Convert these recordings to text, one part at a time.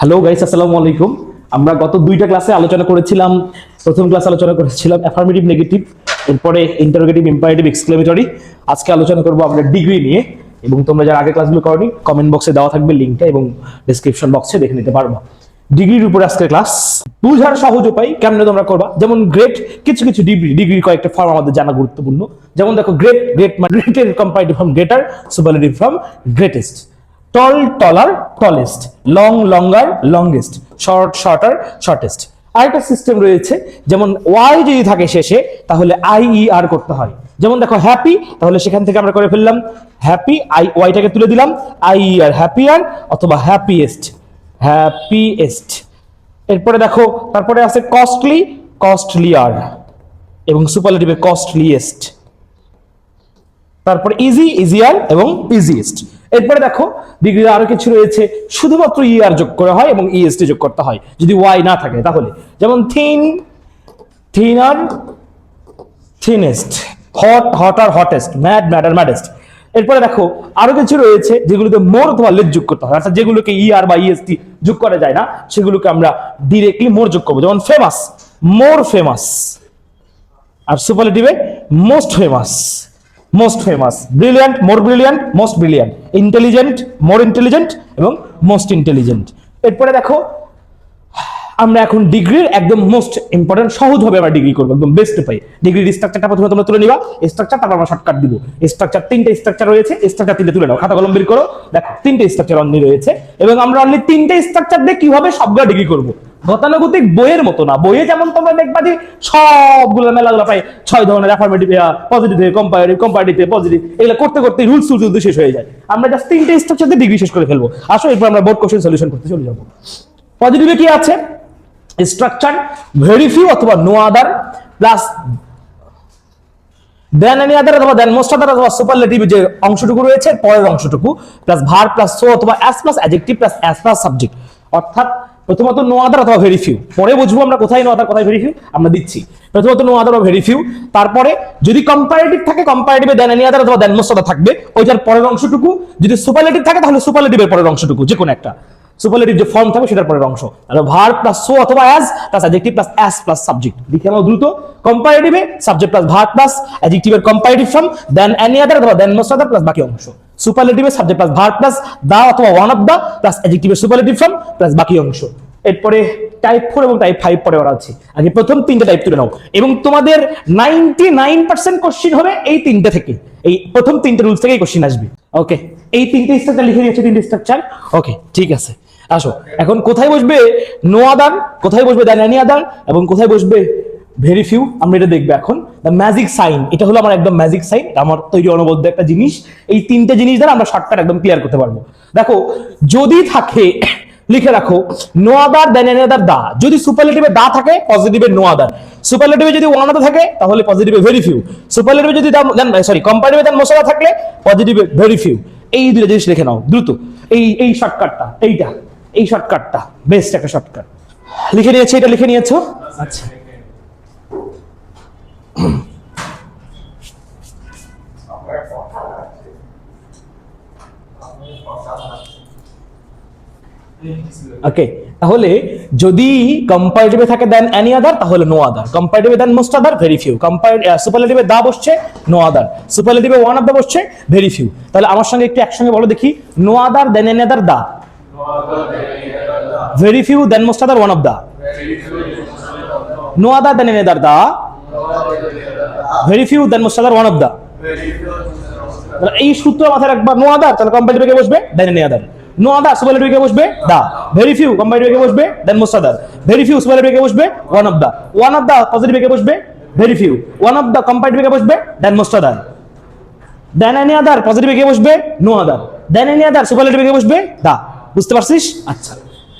Hello guys, আসসালামু আলাইকুম। আমরা গত দুইটা ক্লাসে আলোচনা করেছিলাম। প্রথম ক্লাসে আলোচনা করেছিলাম অ্যাফার্মেটিভ, নেগেটিভ, এরপরে ইন্টারোগেটিভ, ইম্পারেটিভ, এক্সক্লেমেটরি। আজকে আলোচনা করবো আমরা ডিগ্রি নিয়ে। এবং তোমরা যারা আগে ক্লাসগুলো করনি, কমেন্ট বক্সে দেওয়া থাকবে লিঙ্কটা এবং ডিসক্রিপশন বক্সে দেখে নিতে পারবো। ডিগ্রির উপরে আজকে ক্লাস। বুঝার সহজ উপায় কেমনে তোমরা করবা, যেমন গ্রেড, কিছু কিছু ডিগ্রির কয়েকটা ফর্ম আমাদের জানা গুরুত্বপূর্ণ। যেমন দেখো, গ্রেট মানে গ্রেটের comparative form greater, superlative form greatest. Tall, taller, tallest. Long, longer, longest. Short, shorter, shortest. আরেকটা সিস্টেম রয়েছে, যেমন ওয়াই যদি থাকে শেষে তাহলে আই ই আর করতে হয়। যেমন দেখো হ্যাপি, তাহলে সেখান থেকে আমরা করে ফেললাম হ্যাপি, আই ওয়াইটাকে তুলে দিলাম, আই ই আর, হ্যাপিয়ার অথবা হ্যাপিয়েস্ট, হ্যাপিয়েস্ট। এরপরে দেখো, তারপরে আছে কস্টলি, কস্টলিয়ার এবং সুপারলেটিভে কস্টলিয়েস্ট। তারপরে ইজি, ইজিয়ার এবং ইজিয়েস্ট। এরপরে দেখো ডিগ্রিতে আরো কিছু রয়েছে, শুধুমাত্র ইয়ার যোগ করা হয় এবং ইএসটি যোগ করতে হয় যদি ওয়াই না থাকে তাহলে। যেমন thin, thinner, thinnest. Hot, hotter, hottest. Mad, madder, maddest. এরপরে দেখো আরো কিছু রয়েছে যেগুলোতে মোর অথবা লেস যোগ করতে হয়, অর্থাৎ যেগুলোকে ইআর বা ইএসটি যোগ করা যায় না সেগুলোকে আমরা ডিরেক্টলি মোর যোগ করবো। যেমন ফেমাস, মোর ফেমাস। আর সুপারলেটিভে most famous, most famous. Brilliant, more brilliant, most brilliant. Intelligent, more intelligent এবং মোস্ট ইন্টেলিজেন্ট। এরপরে দেখো আমরা এখন ডিগ্রির একদম মোস্ট ইম্পর্টেন্ট, সহজভাবে আমরা ডিগ্রি করবো, একদম বেস্ট উপায়। ডিগ্রির স্ট্রাকচারটা প্রথমে তোমরা তুলে নিবা, স্ট্রাকচার, তারপর আমরা শর্টকাট দিব। স্ট্রাকচার তিনটে স্ট্রাকচার রয়েছে, স্ট্রাকচার তিনটে তুলে নাও, খাতা কলম বের করো। দেখো তিনটে স্ট্রাকচার অনলি রয়েছে এবং আমরা অনলি তিনটে স্ট্রাকচার দিয়ে কিভাবে সবগুলো ডিগ্রি করবো। গতানুগতিক বইয়ের মতো না। বইয়ে যেমন তোমরা দেখবা যে সবগুলো মেলাগুলো প্রায় 6 ধরনের, affirmative, positive, comparative, comparative, positive, এগুলো করতে করতে রুলস শেষ হয়ে যায়। আমরা জাস্ট তিনটে স্ট্রাকচার দিয়ে ডিগ্রি শেষ করে ফেলবো। আসো এরপর আমরা বোর্ড কোশ্চেন সলিউশন করতে চলে যাবো। পজিটিভে কি আছে? স্ট্রাকচার ভেরি ফিউ অথবা no other plus than any other অথবা দেন মোস্ট আদার অথবা সুপারলেটিভ যে অংশটুকু রয়েছে পরের অংশটুকু প্লাস ভার প্লাস সো অথবা as plus adjective plus as plus subject. অর্থাৎ প্রথমত নো আদার অথবা ভেরি ফিউ, পরে বুঝবো আমরা কোথায় নো আদার কোথায় ভেরি ফিউ আমরা দিচ্ছি। প্রথমত নো আদার বা ভেরি ফিউ, তারপরে যদি কম্পারেটিভ থাকে কম্পারেটিভে দেন এনি আদার অথবা দেন মোস্ট আদার থাকবে ওইটার পরের অংশটুকু। যদি সুপারলেটিভ থাকে তাহলে সুপারলেটিভের পরের অংশটুকু, যে কোনো একটা সুপারলেটিভ যে ফর্ম থাকবে সেটার পরের অংশ। তাহলে ভার প্লাস সো অথবা as plus adjective plus as plus subject. লিখে নাও দ্রুত। কম্পারেটিভে সাবজেক্ট প্লাস ভার প্লাস অ্যাডজেক্টিভের comparative form, than any other অথবা দেন মোস্ট আদার প্লাস বাকি অংশ। সুপারলেটিভে subject plus verb plus the অথবা ওয়ান অফ দা প্লাস অ্যাডজেক্টিভের সুপারলেটিভ ফর্ম প্লাস বাকি অংশ। এরপরে টাইপ 4 এবং টাইপ 5 পরে ওরা আছে। আগে প্রথম তিনটে টাইপ তুলে নাও এবং তোমাদের 99% কোশ্চেন হবে এই তিনটে থেকে, এই প্রথম তিনটে রুলস থেকেই কোশ্চেন আসবে। ওকে, এই তিনটে স্ট্রাকচার লিখে নিয়েছে, তিনটে স্ট্রাকচার। ওকে, ঠিক আছে। আসো এখন কোথায় বসবে নো আদার, কোথায় বসবে দেন এনি আদার এবং কোথায় বসবে ভেরি ফিউ আমরা এটা দেখবো এখন। দ্য ম্যাজিক সাইন, এটা হলো আমার একদম ম্যাজিক সাইন, আমার তৈরি অনবদ্য একটা জিনিস। এই তিনটে জিনিস দ্বারা আমরা শর্টকাট একদম ক্লিয়ার করতে পারবো। দেখো যদি থাকে, লিখে রাখো, no other than any other দা। যদি সুপারলেটিভে দা থাকে পজিটিভে নো আদার, সুপারলেটিভে যদি ওয়ান আদার থাকে তাহলে পজিটিভে ভেরি ফিউ, সুপারলেটিভে যদি কম্পারেটিভে দেন মোস্ট আদার থাকলে পজিটিভে ভেরি ফিউ। এই দুটো জিনিস লিখে নাও দ্রুত। এই শর্টকাটটা, এই শর্টকাটটা বেস্ট একটা শর্টকাট। লিখে নিয়েছে, এটা লিখে নিয়েছো? আচ্ছা, ওকে। তাহলে যদি কম্পারেটিভে থাকে দেন এনি আদার তাহলে নো আদার, কম্পারেটিভে than most other very few, সুপারলেটিভে দা বসছে নো আদার, সুপারলেটিভে ওয়ান অফ দা বসছে ভেরি ফিউ। তাহলে আমার সঙ্গে একটু একসঙ্গে বলো দেখি, no other than any other the, very few than most other one of the, no other than any other the, very few than most other one of the. এই সূত্র মাথায় রাখবা। নো আদার তাহলে কম্পারেটিভে কে বসবে দেন এনি আদার, নো আদার সুপারলেটিভে কে বসবে দা, very few কম্পারেটিভে কে বসবে than most other, very few সুপারলেটিভে কে বসবে one of the, one of the পজিটিভে কে বসবে very few, one of the কম্পারেটিভে কে বসবে than most other, than any আদার পজিটিভে কে বসবে নো আদার, দেন এনি আদার সুপারলেটিভে কে বসবে দা। বুঝতে পারছিস? আচ্ছা,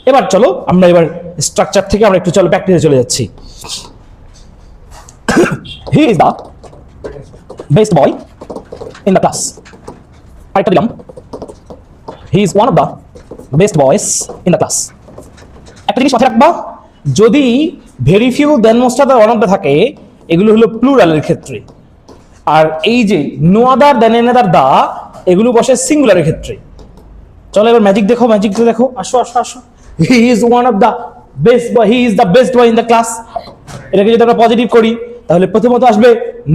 এবার চলো আমরা এবার স্ট্রাকচার থেকে আমরা একটু চলো প্র্যাকটিসে চলে যাচ্ছি। He is the best boy in the class. আরেকটা দিলাম, he is one of the best boys in the class. একটা জিনিস মাথায় রাখবা, যদি very few than most other one of the থাকে এগুলো হলো প্লুরালের ক্ষেত্রে, আর এই যে no other than any other দা এগুলো বসে সিঙ্গুলারের ক্ষেত্রে। চলো এবার ম্যাজিক দেখো, ম্যাজিক দেখো। আসো আসো আসো, হি is one of the best boy, he is the best boy in the class. এটাকে যদি আমরা পজিটিভ করি তাহলে প্রথমত আসবে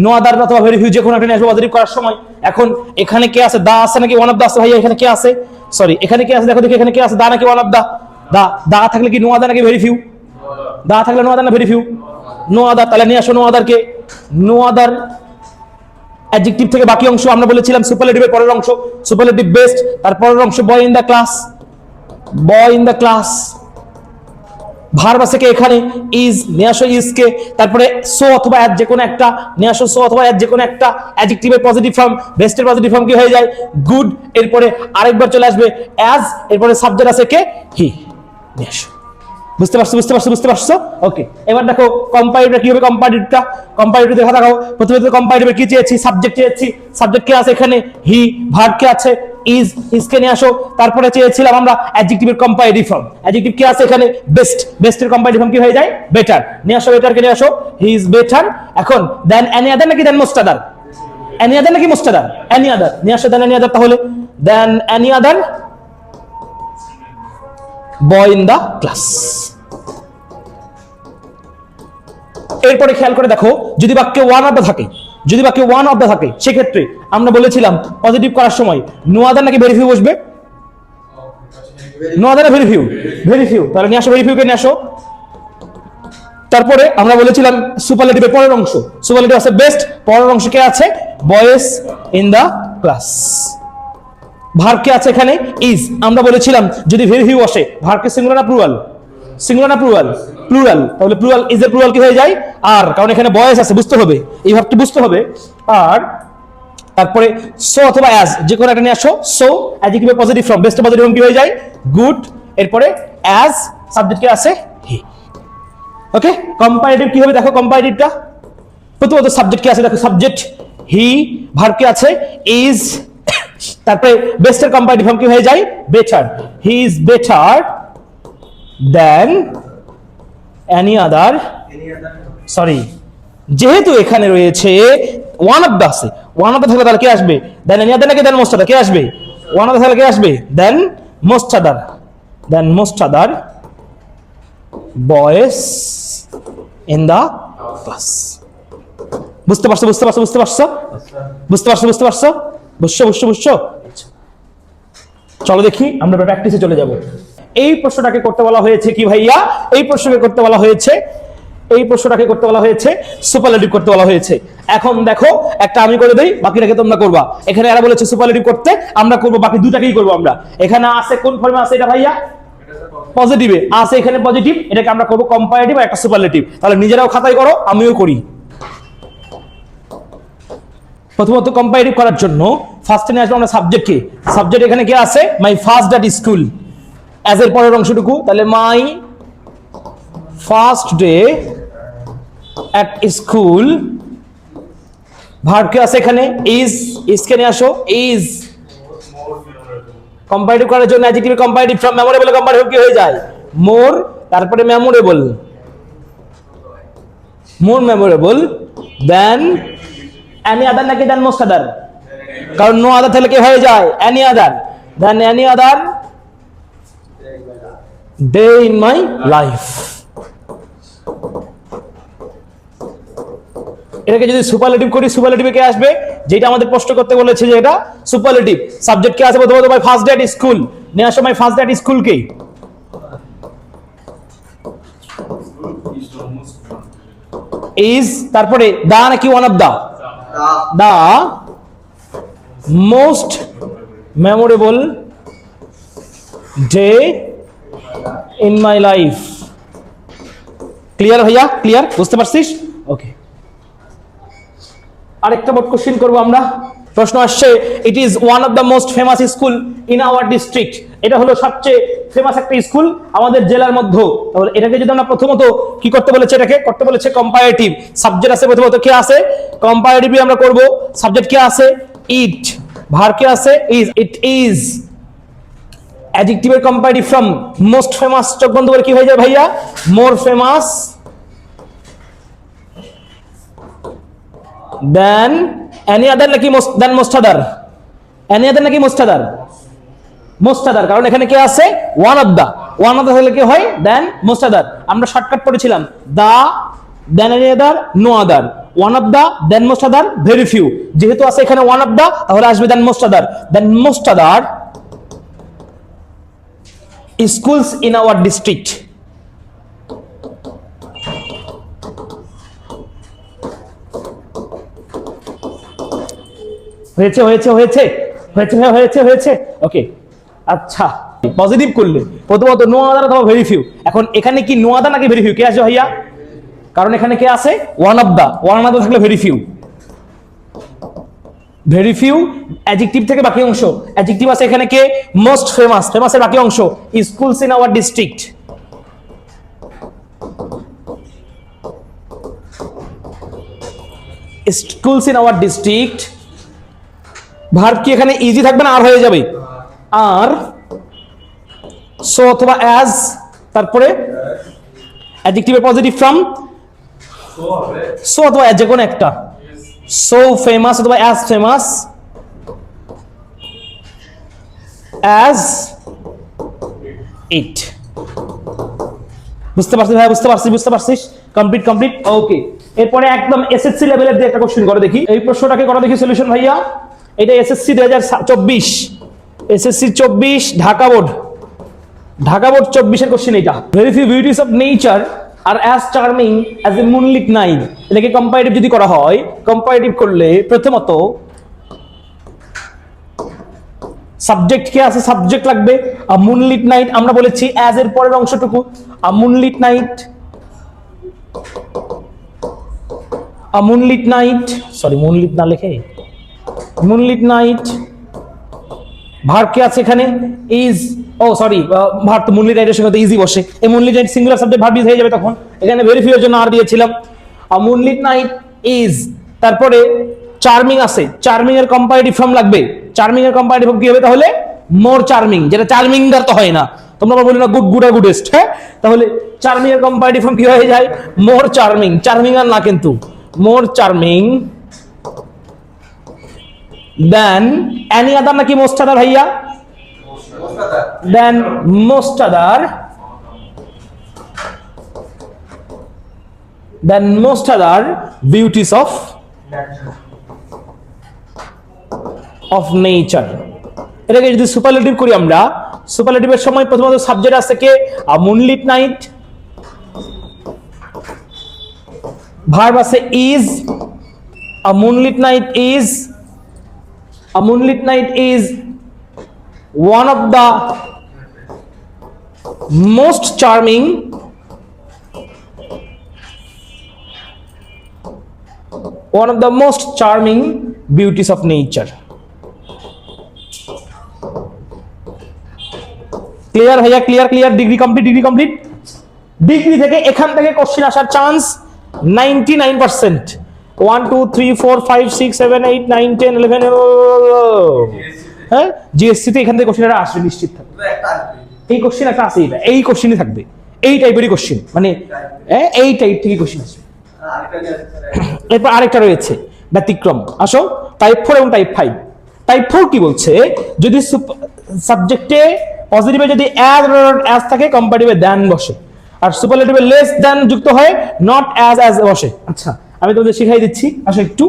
নো আদার অথবা ভেরি ফিউ, যে কোনো একটা নিয়ে আসবে পজিটিভ করার সময়। এখন এখানে কে আছে? দা আছে নাকি ওয়ান অফ দা আছে ভাইয়া? এখানে কে আছে? সরি, এখানে কে আছে? দেখো দেখি এখানে কে আছে? দা নাকি ওয়ান অফ দা? দা। দা থাকলে কি নো আদার নাকি ভেরি ফিউ? দা থাকলে নো আদার না ভেরি ফিউ? No other. তাহলে নিয়ে আসো নো আদার কে। নো আদার অ্যাডজেক্টিভ থেকে বাকি অংশ আমরা বলেছিলাম সুপারলেটিভের পরের অংশ সুপারলেটিভ বেস্ট, তার পরের অংশ বয় in the class, boy in the class. Verb আছে কে এখানে? ইজ, নিয়ে আসো ইজ কে। তারপরে সো অথবা অ্যাজ যে কোনো একটা, নিয়ে আসো সো অথবা অ্যাজ যে কোনো একটা। অ্যাডজেক্টিভের পজিটিভ ফর্ম, বেস্টের পজিটিভ ফর্ম কি হয়ে যায়? গুড। এরপরে আরেকবার চলে আসবে অ্যাজ, এরপরে সাবজেক্ট আছে কে? হি। নিয়ে আসো। বুঝতে পারছো? বুঝতে পারছো? বুঝতে পারছো? ওকে, এবার দেখো কম্পারেটিভ কি হবে? কম্পারেটিভটা কম্পারেটিভ দেখা দেখাও। প্রথমে তো কম্পারেটিভে কি চেয়েছি? সাবজেক্ট চেয়েছি। সাবজেক্ট কে আছে এখানে? হি। ভার্ব কে আছে? ইজ, ইজ কে নিয়ে আসো। তারপরে চেয়েছিলাম আমরা অ্যাডজেক্টিভের কম্পারেটিভ ফর্ম। অ্যাডজেক্টিভ কি আছে এখানে? বেস্ট। বেস্টের কম্পারেটিভ ফর্ম কি হয়ে যায়? বেটার। নিয়ে আসো বেটার কে নিয়ে আসো। He is better. এখন দেন এনি আদার নাকি দেন মোস্ট আদার? এনি আদার নাকি মোস্ট আদার? Any other. নিয়ে আসো দেন এনি আদার। তাহলে than any other boy in the class. এরপরে খেয়াল করে দেখো, যদি বাক্যে ওয়ান অফ দা থাকে, যদি বাক্যে ওয়ান অফ দা থাকে, সেক্ষেত্রে আমরা বলেছিলাম পজিটিভ করার সময় নো আদার নাকি ভেরি ফিউ বসবে? No other very few? Very few. তাহলে নিয়ে আসো ভেরি ফিউ কে নিয়ে আসো। তারপরে আমরা বলেছিলাম সুপারলেটিভের পরের অংশ, সুপারলেটিভ আছে বেস্ট, পরের অংশ কে আছে? Boys in the class. Verb কে আছে এখানে? ইজ। আমরা বলেছিলাম যদি ভেরি ফিউ আসে, ভার্ব কে সিঙ্গুলার না প্লুরাল? সিঙ্গুলার না প্লুরাল? প্লুরাল। তাহলে প্লুরাল, ইজ এর প্লুরাল কি হয়ে যায়? আর, কারণ এখানে বয়েস আছে, বুঝতে হবে, এই ভাবটি বুঝতে হবে। আর তারপরে সো অথবা অ্যাজ যে কোনো একটা নিয়ে আসো। সো অ্যাডজেক্টিভের positive form, best positive form কি হয়ে যায়? গুড। এরপরে অ্যাজ সাবজেক্ট কে আছে? হি। ওকে, কম্পারেটিভ কি হবে দেখো? কম্পারেটিভটা প্রথমত সাবজেক্ট কি আছে দেখো? সাবজেক্ট হি। ভার্ব কি আছে? ইজ। তারপরে বেস্টের কম্পারেটিভ ফর্ম কি হয়ে যায়? Better. He is better then any other. Sorry, যেহেতু এখানে রয়েছে ওয়ান অফ দা আছে, ওয়ান অফ দা থাকলে তাহলে কে আসবে? দেন এনি আদার নাকি দেন মোস্ট আদার? কে আসবে? ওয়ান অফ দা থাকলে কে আসবে? Than most other. Than most আদার বয়েস ইন দা ক্লাস। বুঝতে পারছো? বুঝতে পারছো? বুঝতে পারছো? বুঝতে পারছো? বুঝতে পারছো? বুঝছো? বুঝছো? বুঝছো? চলো দেখি আমরা প্র্যাকটিসে চলে যাব। এই প্রশ্নটাকে করতে বলা হয়েছে কি ভাইয়া? এই প্রশ্নকে করতে বলা হয়েছে, এই প্রশ্নটাকে করতে বলা হয়েছে সুপারলেটিভ করতে বলা হয়েছে। এখন দেখো একটা আমি করে দেই, বাকিটাকে তোমরা করবা। এখানে এরা বলেছে সুপারলেটিভ করতে, আমরা করব বাকি দুটাকেই করব আমরা। এখানে আছে কোন ফর্মে আছে এটা ভাইয়া? পজিটিভে আছে এখানে পজিটিভ, এটাকে আমরা করব কম্পারেটিভ আর একটা সুপারলেটিভ। তাহলে নিজেরাও খাতায় করো, আমিও করি। প্রথমত কম্পারেটিভ করার জন্য ফার্স্টে নিয়ে আসবো আমরা সাবজেক্টকে। সাবজেক্ট এখানে কে আছে? My first day at school. As এর পরের অংশটুকু, তাহলে my first day at school. Verb কে আছে এখানে? ইজ। ইজ কে নিয়ে আসো। ইজ। কম্পারেটিভ করার জন্য adjective comparative from memorable comparative কি হয়ে যায়? মোর। তারপরে মেমোরেবল, মোর মেমোরেবল দেন এনি আদার নাকি দেন মোস্ট আদার? কারণ নো আদার তাহলে কি হয়ে যায়? Any other. Than any other day in my life. এটাকে যদি সুপারলেটিভ করি, সুপারলেটিভে কে আসবে? যেটা আমাদের প্রশ্ন করতে বলেছে যে এটা সুপারলেটিভ। সাবজেক্ট কে আছে? প্রথমত my first day at school. নিয়ে আসো my first day at school কে। ইজ। তারপরে দা নাকি one of the? The most memorable day in my life. Clear ভাইয়া? ক্লিয়ার? বুঝতে পারছিস? ওকে, আরেকটা বোর্ড কোশ্চেন করবো আমরা। প্রশ্ন আসছে, it is one of the most famous school in our district. এটা হলো সবচেয়ে ফেমাস একটা স্কুল আমাদের জেলার মধ্যে। তাহলে এটাকে যদি আমরা প্রথমত কি করতে বলেছে? এটাকে করতে বলেছে কম্পারেটিভ। সাবজেক্ট আছে প্রথমত কে আছে? কম্পারেটিভলি আমরা করব। সাবজেক্ট কে আছে? ইট। ভার্ব কে আছে? ইজ। It is. অ্যাডজেক্টিভের কম্পারেটিভ ফ্রম মোস্ট ফেমাস, চোখ বন্ধ করে কি হয়ে যায় ভাইয়া? মোর ফেমাস দেন এনি আদার নাকি দেন মোস্ট আদার? এনি আদার নাকি মোস্ট আদার? মোস্ট আদার, কারণ এখানে কে আছে? One of the. One of the থাকলে কি হয় দেন মোস্ট আদার। আমরা শর্টকাট পড়েছিলাম the, than any other, no other, one of the, than most other, very few. যেহেতু আছে এখানে ওয়ান অফ দা, তাহলে আসবে than most other. Than most other schools in our district. হয়েছে হয়েছে হয়েছে হয়েছে হয়েছে হয়েছে ওকে। আচ্ছা, পজিটিভ করলে প্রথমত নো আদার অথবা ভেরি ফিউ। এখন এখানে কি নো আদার নাকি ভেরি ফিউ, কে আসবে ভাইয়া? কারণ এখানে কে আছে one of the, one of the থাকলে very few. Very few adjective থেকে বাকি অংশ, অ্যাডজেক্টিভ আছে এখানে কে মোস্ট ফেমাস, ফেমাসের বাকি অংশ schools in our district. Schools in our district. Verb কি এখানে ইজি থাকবে না আর হয়ে যাবে? আর সো অথবা অ্যাজ, তারপরে অ্যাডজেক্টিভের পজিটিভ ফর্ম সো অথবা অ্যাজ, যে কোনো একটা। সো ফেমাস অথবা অ্যাজ ফেমাস, অ্যাজ ইট। বুঝতে পারছিস ভাই? বুঝতে পারছিস? কমপ্লিট কমপ্লিট ওকে। এরপরে একদম এসএসসি লেভেলের দিয়ে একটা কোশ্চেন করে দেখি। এই প্রশ্নটাকে করে দেখি সলিউশন ভাইয়া। এটা SSC 2024, SSC 24 Dhaka board, Dhaka board 24 এর কোশ্চেন এটা। Very few beauties of nature are as charming as a moonlit night. এটাকে কম্পারেটিভ যদি করা হয়, কম্পারেটিভ করলে প্রথমত সাবজেক্ট কে আছে, সাবজেক্ট লাগবে। আ মুনলিট নাইট আমরা বলেছি অ্যাজ এর পরের অংশটুকু আ মুনলিট নাইট, আ মুনলিট নাইট, সরি মুনলিট না লিখে মুনলিট নাইট। ভার্ব কে আছে এখানে ইজ, ও সরি ভার্ব তো মুনলিট নাইটের সঙ্গে তো ইজি বসে, এই moonlit night singular subject verb is হয়ে যাবে তখন। এখানে ভেরি ফিউ এর জন্য আর দিয়েছিলাম। আ মুনলিট নাইট ইজ, তারপরে চার্মিং আছে, চার্মিং এর কম্পারেটিভ ফর্ম লাগবে। চার্মিং এর কম্পারেটিভ ফর্ম কি হবে তাহলে? মোর চার্মিং, যেটা চার্মিং দার তো হয় না, তোমরা বলি না গুড গুড আর গুডেস্ট, হ্যাঁ? তাহলে চার্মিং এর কম্পারেটিভ ফর্ম কি হয়ে যায়? মোর চার্মিং। চার্মিং আর না কিন্তু, মোর চার্মিং দেন এনি আদার নাকি মোস্ট আদার ভাইয়া? Than most other, than most other beauties of nature. এটাকে যদি সুপারলেটিভ করি আমরা, সুপারলেটিভের সময় প্রথমত সাবজেক্ট আছে কে আ মুনলিট নাইট, ভার্ব আছে is, a moonlit night is, a moonlit night is one of the most charming beauties of nature. Clear ভাইয়া? Clear clear. Degree complete, degree complete. Degree থেকে এখান থেকে কোশ্চেন আসার চান্স 99%। 1 2 3 4 5 6 7 8 9 10 11, হ্যাঁ GSC তে এখান থেকে কোশ্চেনটা আসবে নিশ্চিত থাকবে। এই কোশ্চেন একটা আছে, এটা এই কোশ্চেনই থাকবে, এই টাইপেরই কোশ্চেন, মানে এই টাইপ থেকে কোশ্চেন আসবে। এরপর আরেকটা রয়েছে ব্যতিক্রম, আসো টাইপ 4 এবং টাইপ 5। টাইপ 4 কি বলছে? যদি সাবজেক্টে পজিটিভে যদি অ্যাজ থাকে কম্পারেটিভে দ্যান বসে, আর সুপারলেটিভে লেস দ্যান যুক্ত হয় নট অ্যাজ বসে। আচ্ছা আমি তোমাদের শিখাই দিচ্ছি, আসো একটু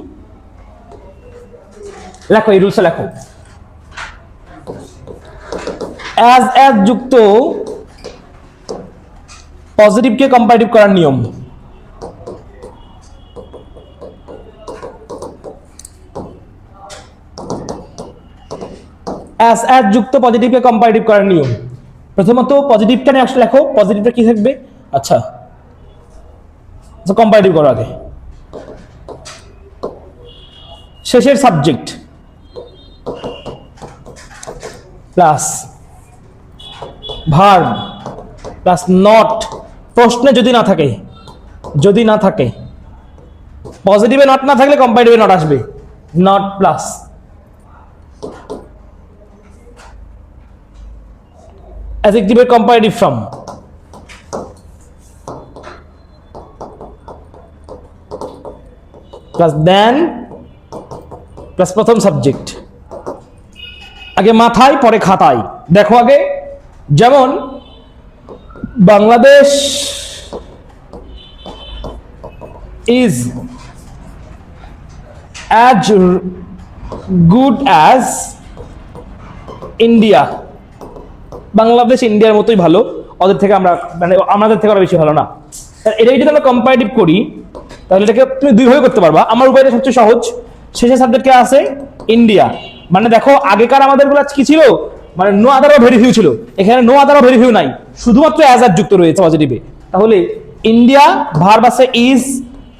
লেখো, এই রুলসটা লেখো। অ্যাজ যুক্ত পজিটিভকে কম্পারেটিভ করার নিয়ম। অ্যাজ যুক্ত পজিটিভকে কম্পারেটিভ করার নিয়ম। প্রথমত পজিটিভটা নিয়ে আসলে লেখো, পজিটিভটা কি থাকবে? আচ্ছা কম্পারেটিভ করো আগে। শেষের subject plus verb plus not, প্রশ্নে যদি না থাকে, যদি না থাকে পজিটিভে নট না থাকলে কম্পারেটিভে নট আসবে, নট প্লাস অ্যাডজেক্টিভের comparative form plus than plus প্রথম সাবজেক্ট। আগে মাথায় পরে খাতায় দেখো আগে। যেমন Bangladesh is as good as India. Bangladesh ইন্ডিয়ার মতোই ভালো, ওদের থেকে আমরা মানে আমাদের থেকে আরো বেশি ভালো না। এটাই যদি আমরা কম্পারেটিভ করি তাহলে এটাকে তুমি দুই ভাবে করতে পারবা। আমার উপায়টা সবচেয়ে সহজ, শেষের সাবজেক্টে আছে ইন্ডিয়া, মানে দেখো আগেকার আমাদের গুলো কি ছিল, মানে no other or very few ছিল, এখানে no other or very few নাই, শুধুমাত্র অ্যাজ আর যুক্ত রয়েছে পজিটিভে। তাহলে ইন্ডিয়া ভার্ব আছে ইজ,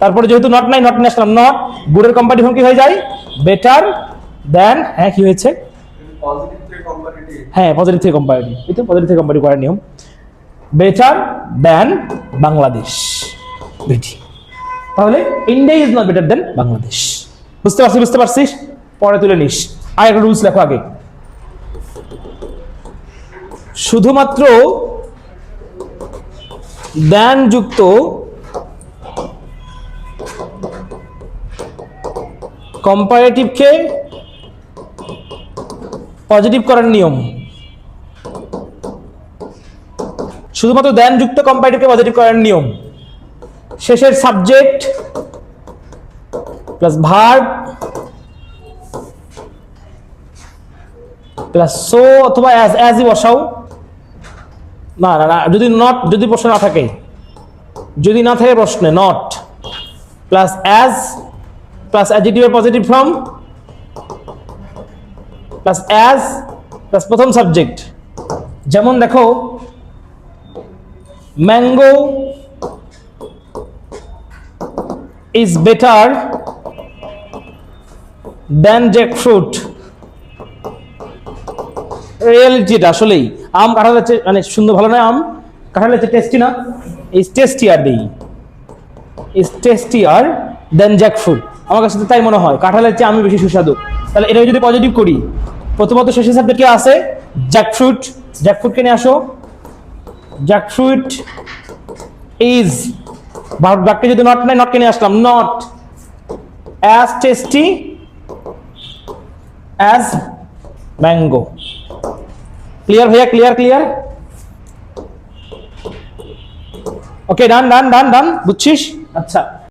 তারপরে যেহেতু নট নাই নট নিয়ে আসলাম নট, গুডের কম্পারেটিভ কি হয়ে যায় বেটার দেন, হ্যাঁ কি হয়েছে হ্যাঁ পজিটিভ থেকে কম্পারেটিভ, এই তো পজিটিভ থেকে কম্পারেটিভ করার নিয়ম, বেটার দেন বাংলাদেশ বেটি। তাহলে ইন্ডিয়া ইজ নট বেটার দেন বাংলাদেশ। বুঝতে পারছিস? পরে তুলে নিস। আর একটা রুলস লেখো আগে, শুধুমাত্র দেন যুক্ত কম্পারেটিভকে পজিটিভ করার নিয়ম, শুধুমাত্র দেন যুক্ত কম্পারেটিভকে পজিটিভ করার নিয়ম, শেষের subject plus verb plus so অথবা অ্যাজ ই বসাও। না না না, যদি নট, যদি প্রশ্ন না থাকে, যদি না থাকে প্রশ্নে, নট প্লাস অ্যাজ প্লাস অ্যাডজেক্টিভের positive form plus as plus প্রথম সাবজেক্ট। যেমন দেখো mango is better than jackfruit. Reality এটা আসলেই আম কাঁঠালের চেয়ে মানে সুন্দর ভালো নয়, আম কাঁঠালের চেয়ে টেস্টি না, ইজ টেস্টিয়ার দেই, ইজ টেস্টিয়ার দেন জ্যাকফ্রুট। আমার কাছে তো তাই মনে হয়, কাঁঠালের চেয়ে আমি বেশি সুস্বাদু। তাহলে এটা যদি পজিটিভ করি, প্রথমত শেষের সাবজেক্ট কি আছে জ্যাকফ্রুট, জ্যাকফ্রুটকে নিয়ে আসো, জ্যাকফ্রুট ইজ, বাক্যে যদি নট নাই নটকে নিয়ে আসলাম, not as tasty as mango. Clear ভাইয়া? ক্লিয়ার? ওকে, ডান, বুঝছিস? আচ্ছা।